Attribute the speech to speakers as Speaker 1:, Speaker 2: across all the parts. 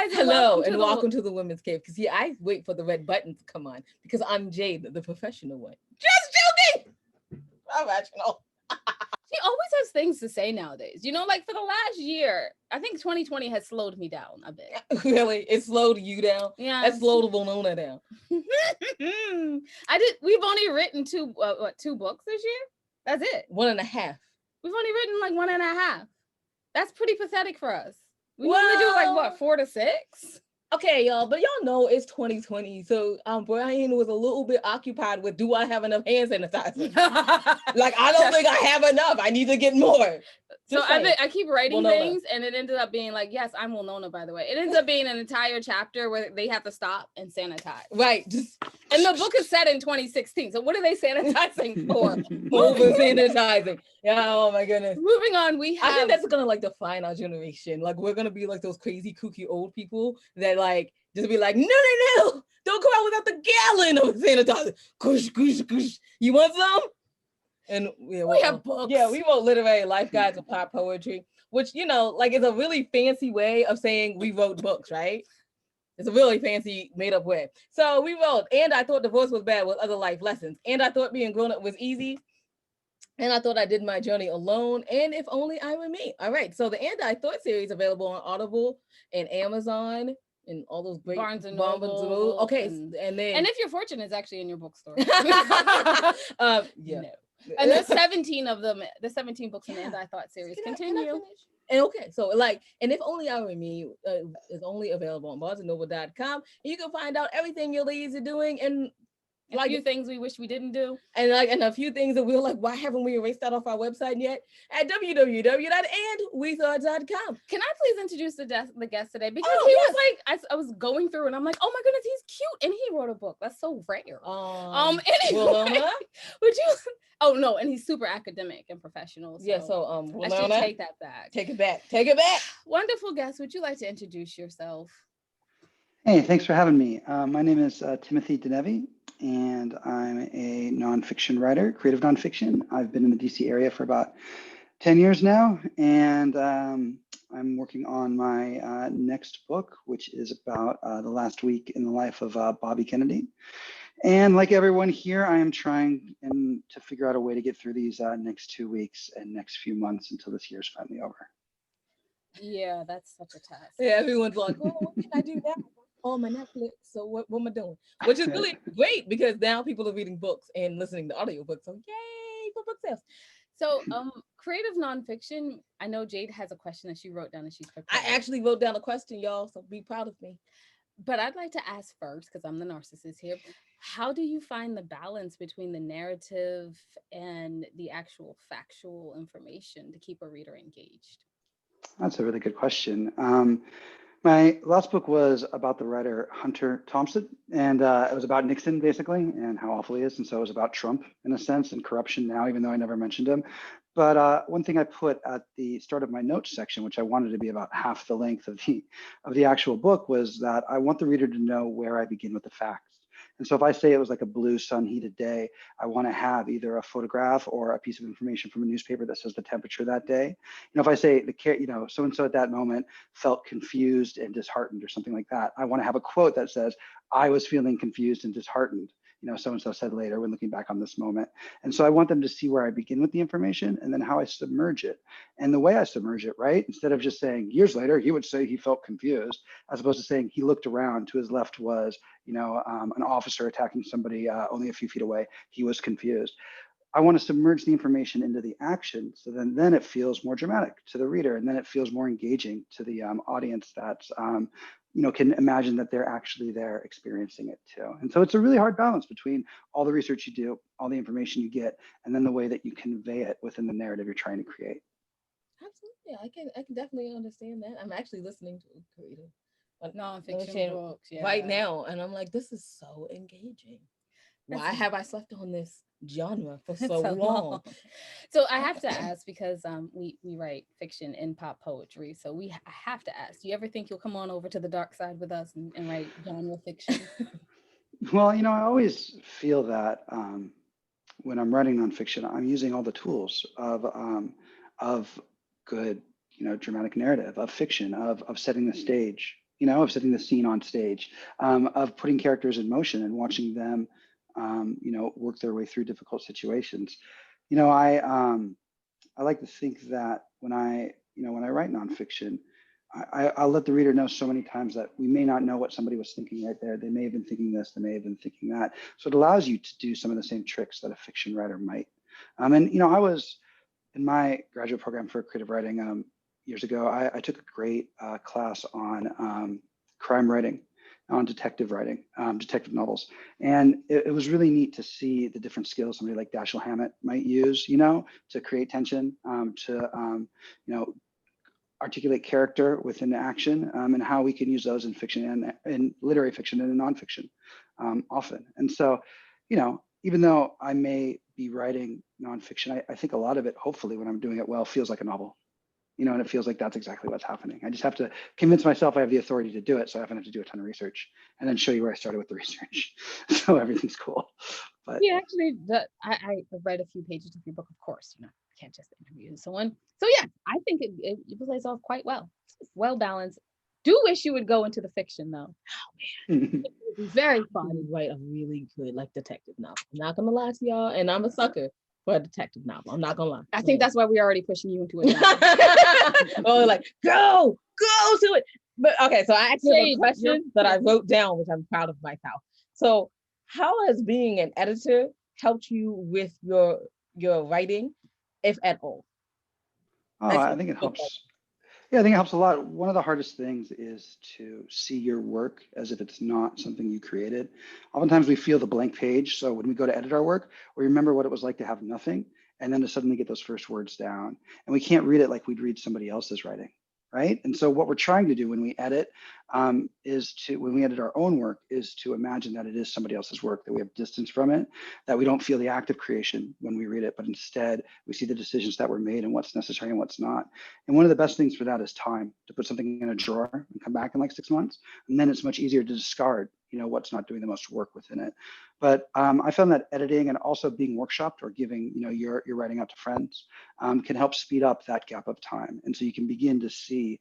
Speaker 1: guys, and
Speaker 2: Hello, and
Speaker 1: the
Speaker 2: welcome to the Women's Cave. Because I wait for the red button to come on because I'm Jade, the professional one. Just joking. Professional.
Speaker 1: She always has things to say nowadays. You know, like for the last year, I think 2020 has slowed me down a bit.
Speaker 2: Really? It slowed you down?
Speaker 1: Yeah.
Speaker 2: It slowed Winona down.
Speaker 1: We've only written two books this year? That's it.
Speaker 2: 1.5.
Speaker 1: We've only written like 1.5. That's pretty pathetic for us. We normally do like what, 4 to 6?
Speaker 2: Okay, y'all, but y'all know it's 2020, so Brian was a little bit occupied with, do I have enough hand sanitizer? Like, I don't think I have enough. I need to get more.
Speaker 1: So I keep writing things, and it ended up being like, yes, I'm Winona, by the way. It ends up being an entire chapter where they have to stop and sanitize.
Speaker 2: Right.
Speaker 1: And the book is set in 2016. So what are they sanitizing for?
Speaker 2: Over sanitizing. Yeah, oh my goodness.
Speaker 1: Moving on,
Speaker 2: I think that's gonna like define our generation. Like we're gonna be like those crazy kooky old people that like just be like, no, don't come out without the gallon of sanitizer. Kush, kush, kush. You want some? And
Speaker 1: we have books.
Speaker 2: Yeah, we wrote literary life guides of pop poetry, which, you know, like is a really fancy way of saying we wrote books, right? It's a really fancy made up way. So we wrote, and I thought divorce was bad with other life lessons. And I thought being grown up was easy. And I thought I did my journey alone. And if only I were me. All right. So the And I Thought series available on Audible and Amazon and all those great
Speaker 1: Barnes and Noble.
Speaker 2: Okay. And
Speaker 1: if you're fortunate, it's actually in your bookstore.
Speaker 2: Yeah.
Speaker 1: No. And there's 17 of them. The 17 books in the And I Thought series. Continue.
Speaker 2: And okay, so like, and if only I were me is only available on barnesandnoble.com. And you can find out everything your ladies are doing and
Speaker 1: like a few things we wish we didn't do.
Speaker 2: And a few things that we were like, why haven't we erased that off our website yet? At www.andwethought.com.
Speaker 1: Can I please introduce the guest today? Because he was like, I was going through and I'm like, oh my goodness, he's cute. And he wrote a book. That's so rare. Anyway, would you? Oh no, and he's super academic and professional. So
Speaker 2: yeah, so
Speaker 1: I should take that back.
Speaker 2: Take it back. Take it back.
Speaker 1: Wonderful guest. Would you like to introduce yourself?
Speaker 3: Hey, thanks for having me. My name is Timothy Denevi, and I'm a nonfiction writer, creative nonfiction. I've been in the DC area for about 10 years now, and I'm working on my next book, which is about the last week in the life of Bobby Kennedy. And like everyone here, I am trying to figure out a way to get through these next 2 weeks and next few months until this year's finally over.
Speaker 1: Yeah, that's such a task.
Speaker 2: Yeah, everyone's like, oh, what can I do now? Oh, my Netflix. So what am I doing? Which is really great because now people are reading books and listening to audiobooks. So yay for book sales.
Speaker 1: So creative nonfiction, I know Jade has a question that she wrote down and she's prepared.
Speaker 2: I actually wrote down a question, y'all, so be proud of me.
Speaker 1: But I'd like to ask first, because I'm the narcissist here, how do you find the balance between the narrative and the actual factual information to keep a reader engaged?
Speaker 3: That's a really good question. My last book was about the writer Hunter Thompson, and it was about Nixon, basically, and how awful he is. And so it was about Trump, in a sense, and corruption now, even though I never mentioned him. But one thing I put at the start of my notes section, which I wanted to be about half the length of the actual book, was that I want the reader to know where I begin with the facts. And so if I say it was like a blue sun-heated day, I want to have either a photograph or a piece of information from a newspaper that says the temperature that day. You know, if I say so-and-so at that moment felt confused and disheartened or something like that, I want to have a quote that says, I was feeling confused and disheartened. You know, so-and-so said later when looking back on this moment. And so I want them to see where I begin with the information and then how I submerge it. And the way I submerge it, right, instead of just saying years later, he would say he felt confused, as opposed to saying he looked around, to his left was, an officer attacking somebody only a few feet away. He was confused. I want to submerge the information into the action, so then it feels more dramatic to the reader, and then it feels more engaging to the audience that's can imagine that they're actually there experiencing it too. And so it's a really hard balance between all the research you do, all the information you get, and then the way that you convey it within the narrative you're trying to create.
Speaker 2: Absolutely, I can definitely understand that. I'm actually listening to creative
Speaker 1: nonfiction books
Speaker 2: right now, and I'm like, this is so engaging. Why have I slept on this genre for so long?
Speaker 1: So I have to ask, because we write fiction and pop poetry, so I have to ask, do you ever think you'll come on over to the dark side with us and write genre fiction?
Speaker 3: Well, I always feel that when I'm writing nonfiction, I'm using all the tools of good dramatic narrative, of fiction, of setting the stage, of setting the scene on stage, of putting characters in motion and watching them, work their way through difficult situations. I like to think that when I write nonfiction, I'll let the reader know so many times that we may not know what somebody was thinking right there. They may have been thinking this, they may have been thinking that. So it allows you to do some of the same tricks that a fiction writer might. I was in my graduate program for creative writing years ago. I took a great class on crime writing, on detective writing, detective novels. And it was really neat to see the different skills somebody like Dashiell Hammett might use, to create tension, to articulate character within the action, and how we can use those in fiction and in literary fiction and in nonfiction often. And so, even though I may be writing nonfiction, I think a lot of it, hopefully when I'm doing it well, feels like a novel, and it feels like that's exactly what's happening. I just have to convince myself I have the authority to do it, so I haven't have to do a ton of research, and then show you where I started with the research. So everything's cool. But
Speaker 1: yeah, actually, I read a few pages of your book, of course, can't just interview someone. So yeah, I think it plays off quite well. It's well balanced. Do wish you would go into the fiction though. Oh man, it would be very fun.
Speaker 2: To write a really good detective novel. I'm not gonna lie to y'all, and I'm a sucker for a detective novel. I'm not gonna lie.
Speaker 1: I think that's why we're already pushing you into it.
Speaker 2: Oh, go to it. But okay, so I actually have a question that I wrote down, which I'm proud of myself. So, how has being an editor helped you with your writing, if at all?
Speaker 3: Oh, I think it helps. Yeah, I think it helps a lot. One of the hardest things is to see your work as if it's not something you created. Oftentimes we feel the blank page. So when we go to edit our work, we remember what it was like to have nothing, and then to suddenly get those first words down. And we can't read it like we'd read somebody else's writing, right? And so what we're trying to do when we edit when we edit our own work, is to imagine that it is somebody else's work, that we have distance from it, that we don't feel the act of creation when we read it, but instead we see the decisions that were made and what's necessary and what's not. And one of the best things for that is time, to put something in a drawer and come back in like 6 months. And then it's much easier to discard, what's not doing the most work within it. But I found that editing and also being workshopped or giving, your writing out to friends can help speed up that gap of time. And so you can begin to see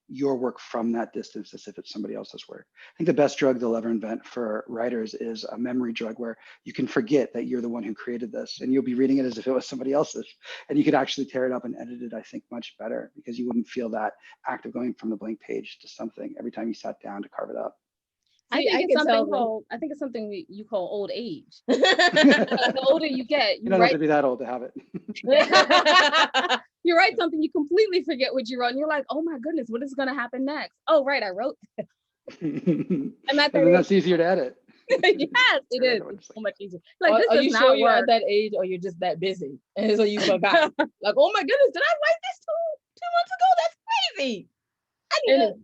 Speaker 3: your work from that distance as if it's somebody else's work. I think the best drug they'll ever invent for writers is a memory drug where you can forget that you're the one who created this, and you'll be reading it as if it was somebody else's. And you could actually tear it up and edit it, I think, much better, because you wouldn't feel that act of going from the blank page to something every time you sat down to carve it up.
Speaker 1: I think it's something you call old age. The older you get,
Speaker 3: you don't have to be that old to have it.
Speaker 1: You write something, you completely forget what you wrote, and you're like, oh my goodness, what is going to happen next? Oh, right, I wrote this. And
Speaker 3: that's easier to edit.
Speaker 1: Yes, it is. It's so much easier.
Speaker 2: Are you sure you're at that age, or you're just that busy, and so you forgot? Like, oh my goodness, did I write this 2 months ago? That's crazy. I need to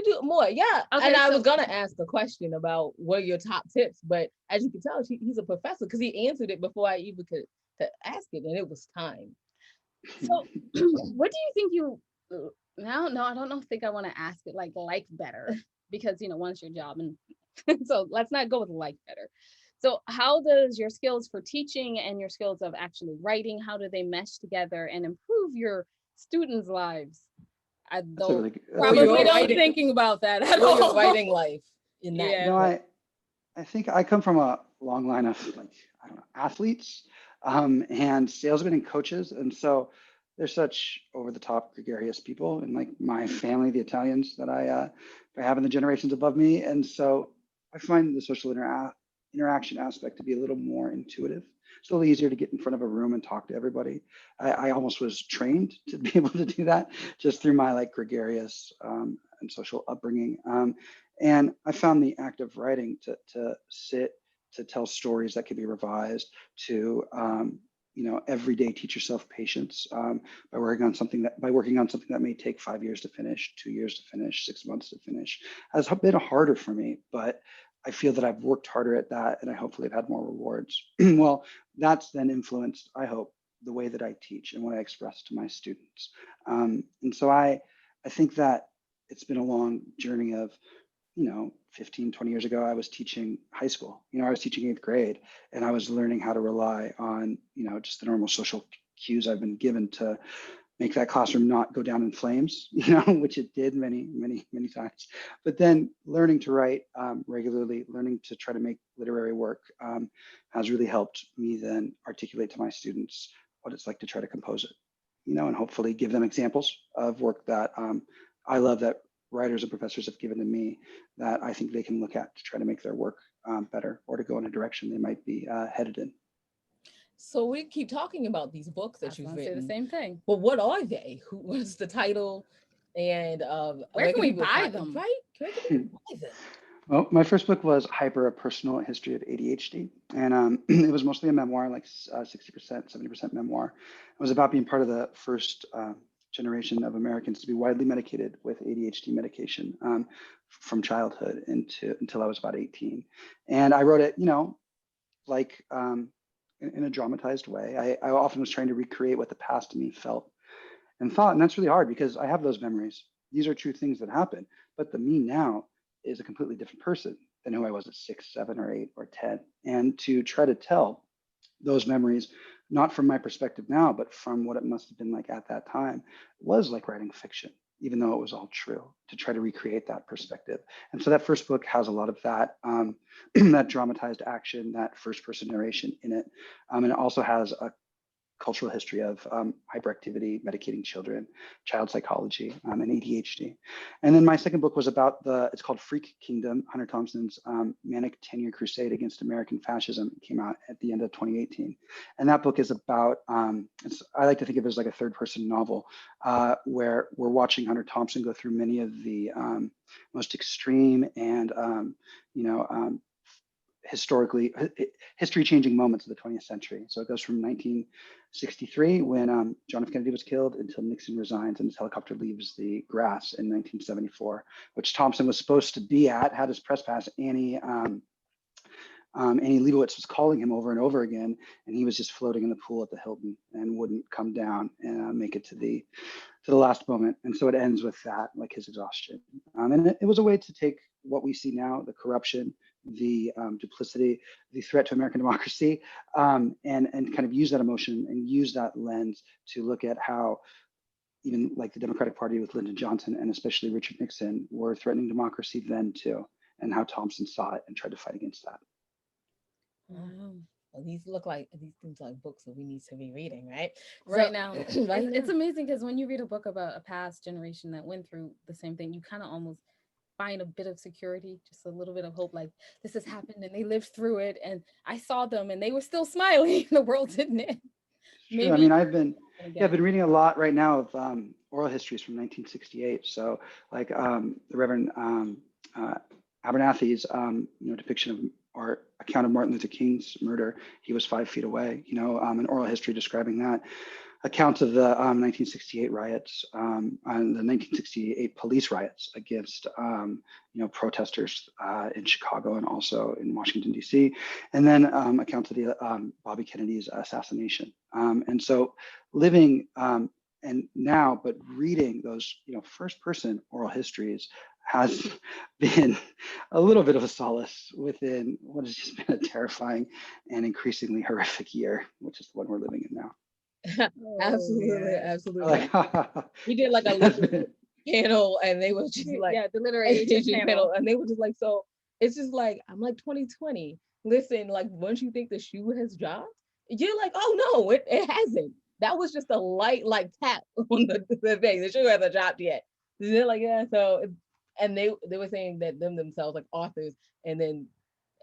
Speaker 2: do more. Yeah. Okay, and I was gonna ask a question about what are your top tips, but as you can tell, he's a professor, because he answered it before I even could to ask it, and it was time.
Speaker 1: So what do you think I don't think I want to ask it like better, because one's your job, and so let's not go with like better. So how does your skills for teaching and your skills of actually writing, how do they mesh together and improve your students' lives? I don't thinking about that at all.
Speaker 2: Your writing life in that.
Speaker 1: Yeah.
Speaker 3: I think I come from a long line of athletes and salesmen and coaches. And so they're such over the top gregarious people, and like my family, the Italians that I have in the generations above me. And so I find the social interaction aspect to be a little more intuitive. It's a little easier to get in front of a room and talk to everybody. I almost was trained to be able to do that just through my gregarious and social upbringing. And I found the act of writing to sit, to tell stories that could be revised, to every day teach yourself patience by working on something that may take 5 years to finish, 2 years to finish, 6 months to finish, has been harder for me. But I feel that I've worked harder at that, and I hopefully have had more rewards. Well, that's then influenced, I hope, the way that I teach and what I express to my students. And so I think that it's been a long journey of, 15, 20 years ago, I was teaching high school. I was teaching 8th grade, and I was learning how to rely on, just the normal social cues I've been given to make that classroom not go down in flames, you know, which it did many, many, many times. But then learning to write regularly, learning to try to make literary work has really helped me then articulate to my students what it's like to try to compose it, you know, and hopefully give them examples of work that I love that writers and professors have given to me that I think they can look at to try to make their work better or to go in a direction they might be headed in.
Speaker 2: So we keep talking about these books that you've written.
Speaker 1: Say the same thing.
Speaker 2: But what are they? What's the title? And
Speaker 1: where can we buy them?
Speaker 2: Right? Where can we buy them?
Speaker 3: Well, my first book was Hyper, A Personal History of ADHD. And it was mostly a memoir, like 60%, 70% memoir. It was about being part of the first generation of Americans to be widely medicated with ADHD medication from childhood until I was about 18. And I wrote it, you know, like in a dramatized way. I often was trying to recreate what the past to me felt and thought. And that's really hard because I have those memories. These are true things that happen. But the me now is a completely different person than who I was at 6, 7, or 8, or 10. And to try to tell those memories, not from my perspective now, but from what it must have been like at that time, was like writing fiction, even though it was all true, to try to recreate that perspective. And so that first book has a lot of that, that dramatized action, that first person narration in it. And it also has a cultural history of hyperactivity, medicating children, child psychology, and ADHD. And then my second book was about it's called Freak Kingdom, Hunter Thompson's manic 10-year crusade against American fascism. It came out at the end of 2018. And that book is about, I like to think of it as like a third person novel where we're watching Hunter Thompson go through many of the most extreme and, history-changing moments of the 20th century. So it goes from 1963, when John F. Kennedy was killed, until Nixon resigns and his helicopter leaves the grass in 1974, which Thompson was supposed to be at, had his press pass. Annie Leibovitz was calling him over and over again, and he was just floating in the pool at the Hilton and wouldn't come down and make it to the last moment. And so it ends with that, like his exhaustion. And it was a way to take what we see now, the corruption, the duplicity, the threat to American democracy, and kind of use that emotion and use that lens to look at how even like the Democratic Party with Lyndon Johnson and especially Richard Nixon were threatening democracy then too, and how Thompson saw it and tried to fight against that.
Speaker 2: Wow. Well, these things like books that we need to be reading, right?
Speaker 1: Right now. It's amazing because when you read a book about a past generation that went through the same thing, you kind of almost find a bit of security, just a little bit of hope, like this has happened and they lived through it and I saw them and they were still smiling. The world didn't end.
Speaker 3: Maybe. I mean, I've been reading a lot right now of oral histories from 1968. So like the Reverend Abernathy's depiction of or account of Martin Luther King's murder. He was 5 feet away, an oral history describing that. Accounts of the 1968 riots and the 1968 police riots against protesters in Chicago and also in Washington, D.C. And then accounts of the Bobby Kennedy's assassination. And so living and now, but reading those first person oral histories has been a little bit of a solace within what has just been a terrifying and increasingly horrific year, which is the one we're living in now.
Speaker 2: Absolutely. We did like a little panel and they were just like,
Speaker 1: the literary panel.
Speaker 2: And they were just like, so it's just like, I'm like 2020. Listen, like once you think the shoe has dropped, you're like, oh no, it hasn't. That was just a light like tap on the thing. The shoe hasn't dropped yet. They're like, yeah, so and they were saying that themselves like authors, and then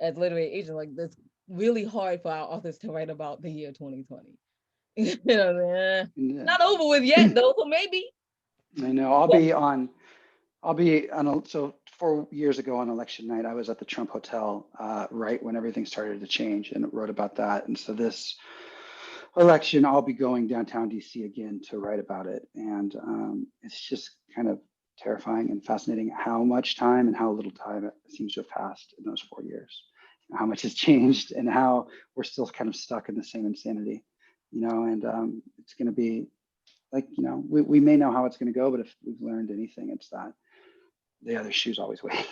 Speaker 2: as literary agents, like that's really hard for our authors to write about the year 2020. Not over with yet though, so maybe.
Speaker 3: I know. So 4 years ago on election night, I was at the Trump Hotel right when everything started to change and wrote about that. And so this election, I'll be going downtown DC again to write about it. And it's just kind of terrifying and fascinating how much time and how little time it seems to have passed in those 4 years, how much has changed and how we're still kind of stuck in the same insanity. And it's going to be like, we may know how it's going to go, but if we've learned anything, it's that the other shoe's always waiting.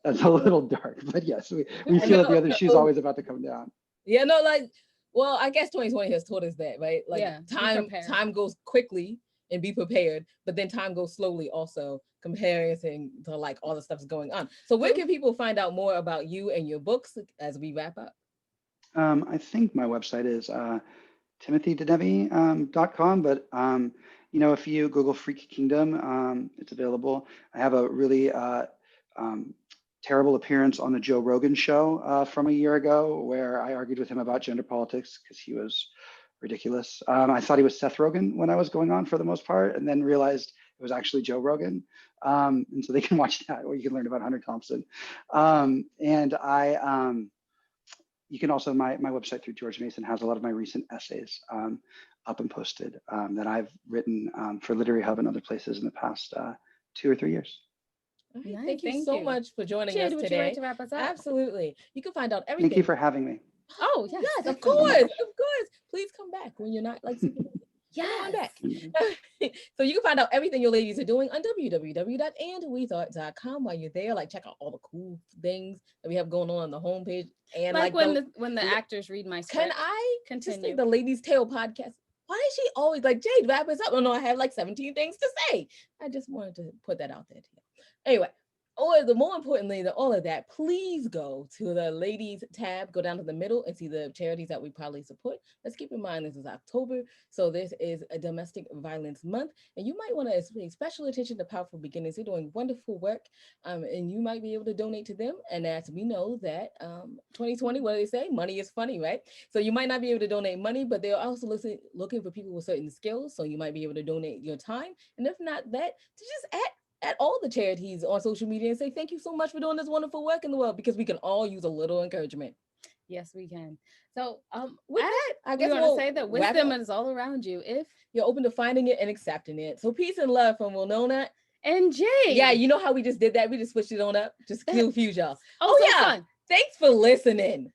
Speaker 3: That's a little dark, but yes, we feel that the other shoe's always about to come down.
Speaker 2: Yeah, no, like, well, I guess 2020 has taught us that, right? Like time goes quickly and be prepared, but then time goes slowly also comparing to like all the stuff's going on. So where can people find out more about you and your books as we wrap up?
Speaker 3: I think my website is timothydenevi.com, but if you Google Freak Kingdom, it's available. I have a really terrible appearance on the Joe Rogan show from a year ago, where I argued with him about gender politics because he was ridiculous. I thought he was Seth Rogen when I was going on for the most part, and then realized it was actually Joe Rogan. And so they can watch that, where you can learn about Hunter Thompson. You can also, my website through George Mason has a lot of my recent essays up and posted that I've written for Literary Hub and other places in the past 2 or 3 years.
Speaker 2: Right, nice. Thank you so much for joining us today.
Speaker 1: Would you like to wrap us up?
Speaker 2: Absolutely. You can find out everything.
Speaker 3: Thank you for having me.
Speaker 2: Oh, yes, of course. Please come back when you're not like super busy.
Speaker 1: Yeah,
Speaker 2: back. So you can find out everything your ladies are doing on www.andwethought.com. While you're there, like check out all the cool things that we have going on the homepage. And
Speaker 1: like when the actors read my script.
Speaker 2: Can I
Speaker 1: continue?
Speaker 2: Just like the Ladies Tale podcast? Why is she always like, Jade, wrap us up? Oh no, I have like 17 things to say. I just wanted to put that out there. Anyway, more importantly than all of that, please go to the ladies tab, go down to the middle and see the charities that we probably support. Let's keep in mind this is October, so this is a domestic violence month, and you might want to pay special attention to Powerful Beginnings. They're doing wonderful work, and you might be able to donate to them. And as we know that 2020, what do they say? Money is funny, right? So you might not be able to donate money, but they're also looking for people with certain skills, so you might be able to donate your time, and if not that, to just at all the charities on social media and say thank you so much for doing this wonderful work in the world, because we can all use a little encouragement.
Speaker 1: Yes, we can. So
Speaker 2: with that, I guess
Speaker 1: we'll say that wisdom is all around you if
Speaker 2: you're open to finding it and accepting it. So peace and love from Winona
Speaker 1: and Jay.
Speaker 2: Yeah, you know how we just did that? We just switched it on up. Just confuse y'all.
Speaker 1: Oh yeah.
Speaker 2: Fun. Thanks for listening.